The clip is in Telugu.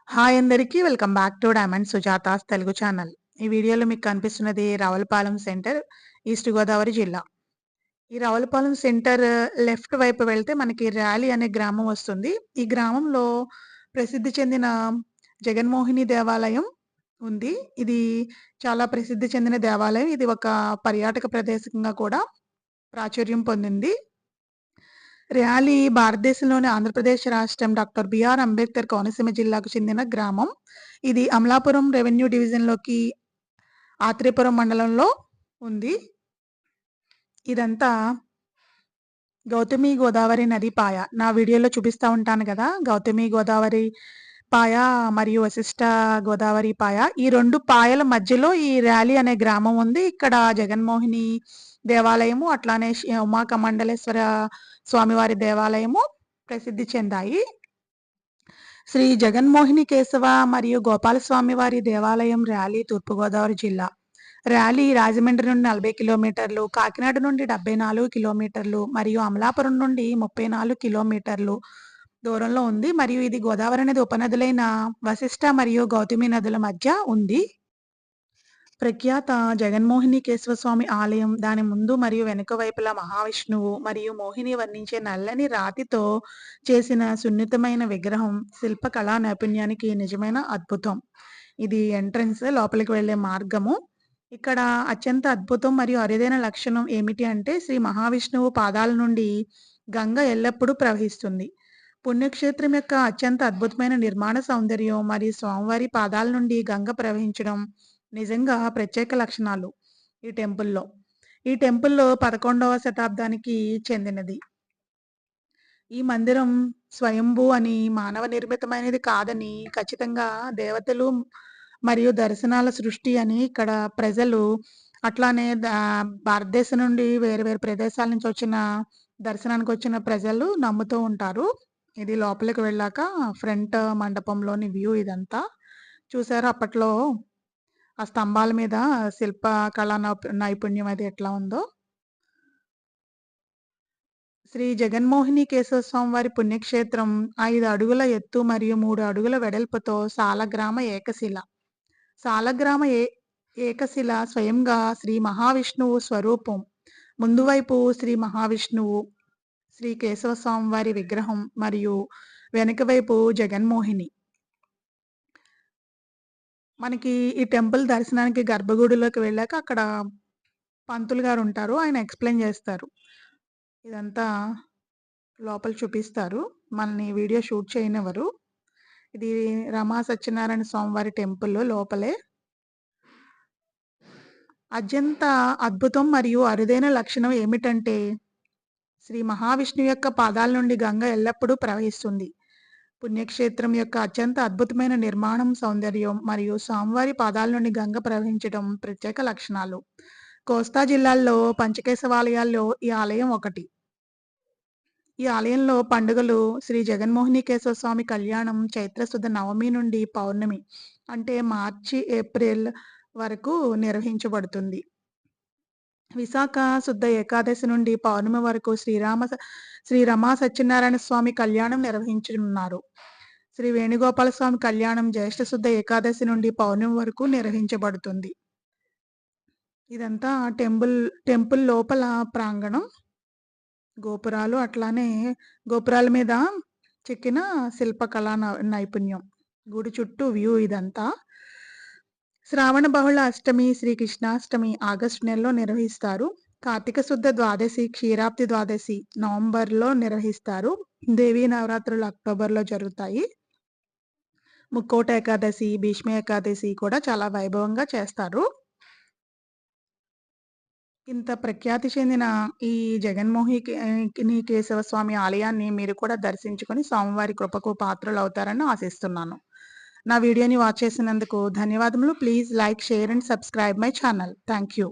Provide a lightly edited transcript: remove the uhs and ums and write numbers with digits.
హాయ్ అందరికీ. Welcome back to diamond Sujata's Telugu channel. ఈ వీడియోలో మీకు కనిపిస్తున్నది రావులపాలెం సెంటర్, ఈస్ట్ గోదావరి జిల్లా. ఈ రావులపాలెం సెంటర్ లెఫ్ట్ వైపు వెళ్తే మనకి ర్యాలీ అనే గ్రామం వస్తుంది. ఈ గ్రామంలో ప్రసిద్ధి చెందిన జగన్మోహిని దేవాలయం ఉంది. ఇది చాలా ప్రసిద్ధి చెందిన దేవాలయం. ఇది ఒక పర్యాటక ప్రదేశంగా కూడా ప్రాచుర్యం పొందింది. ర్యాలీ భారతదేశంలోని ఆంధ్రప్రదేశ్ రాష్ట్రం డాక్టర్ బిఆర్ అంబేద్కర్ కోనసీమ జిల్లాకు చెందిన గ్రామం. ఇది అమలాపురం రెవెన్యూ డివిజన్‌లోకి ఆత్రేయపురం మండలంలో ఉంది. ఇదంతా గౌతమి గోదావరి నది పాయ. నా వీడియోలో చూపిస్తా ఉంటాను గదా! గౌతమి గోదావరి పాయ మరియు వశిష్ట గోదావరి పాయ. ఈ 2 పాయల మధ్యలో ఈ ర్యాలీ అనే గ్రామం ఉంది. ఇక్కడ జగన్మోహిని దేవాలయము, అట్లానే ఉమాకమండలేశ్వర స్వామివారి దేవాలయము ప్రసిద్ధి చెందాయి. శ్రీ జగన్మోహిని కేశవ మరియు గోపాలస్వామి వారి దేవాలయం ర్యాలీ తూర్పుగోదావరి జిల్లా. ర్యాలీ రాజమండ్రి నుండి 40 కిలోమీటర్లు, కాకినాడ నుండి 74 కిలోమీటర్లు మరియు అమలాపురం నుండి 34 కిలోమీటర్లు దూరంలో ఉంది. మరియు ఇది గోదావరి నది ఉపనదులైన వశిష్ట మరియు గౌతమి నదుల మధ్య ఉంది. ప్రఖ్యాత జగన్మోహిని కేశవస్వామి ఆలయం, దాని ముందు మరియు వెనుక వైపులా మహావిష్ణువు మరియు మోహిని వర్ణించే నల్లని రాతితో చేసిన సున్నితమైన విగ్రహం శిల్పకళా నైపుణ్యానికి నిజమైన అద్భుతం. ఇది ఎంట్రన్స్, లోపలికి వెళ్ళే మార్గము. ఇక్కడ అత్యంత అద్భుతం మరియు అరుదైన లక్షణం ఏమిటి అంటే శ్రీ మహావిష్ణువు పాదాల నుండి గంగ ఎల్లప్పుడూ ప్రవహిస్తుంది. పుణ్యక్షేత్రం యొక్క అత్యంత అద్భుతమైన నిర్మాణ సౌందర్యం మరియు స్వామివారి పాదాల నుండి గంగ ప్రవహించడం నిజంగా ప్రత్యేక లక్షణాలు ఈ టెంపుల్‌లో. ఈ టెంపుల్‌లో 11వ శతాబ్దానికి చెందినది. ఈ మందిరం స్వయంభూ అని, మానవ నిర్మితమైనది కాదని, ఖచ్చితంగా దేవతలు మరియు దర్శనాల సృష్టి అని ఇక్కడ ప్రజలు, అట్లానే భారతదేశం నుండి వేరు వేరు ప్రదేశాల నుంచి వచ్చిన దర్శనానికొచ్చిన ప్రజలు నమ్ముతూ ఉంటారు. ఇది లోపలికి వెళ్ళాక ఫ్రంట్ మండపంలోని వ్యూ ఇదంతా. చూసారా అప్పట్లో ఆ స్తంభాల మీద శిల్ప కళా నైపుణ్యం అది ఎట్లా ఉందో. శ్రీ జగన్మోహిని కేశవ స్వామివారి పుణ్యక్షేత్రం 5 అడుగుల ఎత్తు మరియు 3 అడుగుల వెడల్పుతో సాలగ్రామ ఏకశిల. సాలగ్రామ ఏకశిల స్వయంగా శ్రీ మహావిష్ణువు స్వరూపం. ముందు వైపు శ్రీ మహావిష్ణువు, శ్రీ కేశవ స్వామివారి విగ్రహం మరియు వెనక వైపు జగన్మోహిని. మనకి ఈ టెంపుల్ దర్శనానికి గర్భగుడిలోకి వెళ్ళాక అక్కడ పంతులు గారు ఉంటారు. ఆయన ఎక్స్‌ప్లెయిన్ చేస్తారు. ఇదంతా లోపల చూపిస్తారు. మనల్ని వీడియో షూట్ చేయనివ్వరు. ఇది రమా సత్యనారాయణ స్వామివారి టెంపుల్ లోపలే. అత్యంత అద్భుతం మరియు అరుదైన లక్షణం ఏమిటంటే శ్రీ మహావిష్ణువు యొక్క పాదాల నుండి గంగ ఎల్లప్పుడూ ప్రవహిస్తుంది. పుణ్యక్షేత్రం యొక్క అత్యంత అద్భుతమైన నిర్మాణం, సౌందర్యం మరియు స్వామివారి పాదాల నుండి గంగ ప్రవహించడం ప్రత్యేక లక్షణాలు. కోస్తా జిల్లాల్లో పంచకేశవాలయాల్లో ఈ ఆలయం ఒకటి. ఈ ఆలయంలో పండుగలు శ్రీ జగన్మోహిని కేశవ స్వామి కళ్యాణం చైత్రశుద్ధ నవమి నుండి పౌర్ణమి అంటే మార్చి, ఏప్రిల్ వరకు నిర్వహించబడుతుంది. విశాఖ శుద్ధ ఏకాదశి నుండి పౌర్ణమి వరకు శ్రీ రమా సత్యనారాయణ స్వామి కళ్యాణం నిర్వహించనున్నారు. శ్రీ వేణుగోపాల స్వామి కళ్యాణం జ్యేష్ఠ శుద్ధ ఏకాదశి నుండి పౌర్ణమి వరకు నిర్వహించబడుతుంది. ఇదంతా టెంపుల్ లోపల ప్రాంగణం. గోపురాలు, అట్లానే గోపురాల మీద చెక్కిన శిల్పకళా నైపుణ్యం. గుడి చుట్టూ వ్యూ ఇదంతా. శ్రావణ బహుళ అష్టమి, శ్రీ కృష్ణాష్టమి ఆగస్టు నెలలో నిర్వహిస్తారు. కార్తీక శుద్ధ ద్వాదశి, క్షీరాబ్ది ద్వాదశి నవంబర్‌లో నిర్వహిస్తారు. దేవీ నవరాత్రులు అక్టోబర్‌లో జరుగుతాయి. ముక్కోట ఏకాదశి, భీష్మ ఏకాదశి కూడా చాలా వైభవంగా చేస్తారు. ఇంత ప్రఖ్యాతి చెందిన ఈ జగన్మోహిని కేశవ స్వామి ఆలయాన్ని మీరు కూడా దర్శించుకొని స్వామివారి కృపకు పాత్రులవుతారని ఆశిస్తున్నాను. నా వీడియోని వాచ్ చేసినందుకు ధన్యవాదములు. Please like, share and subscribe my channel. Thank you.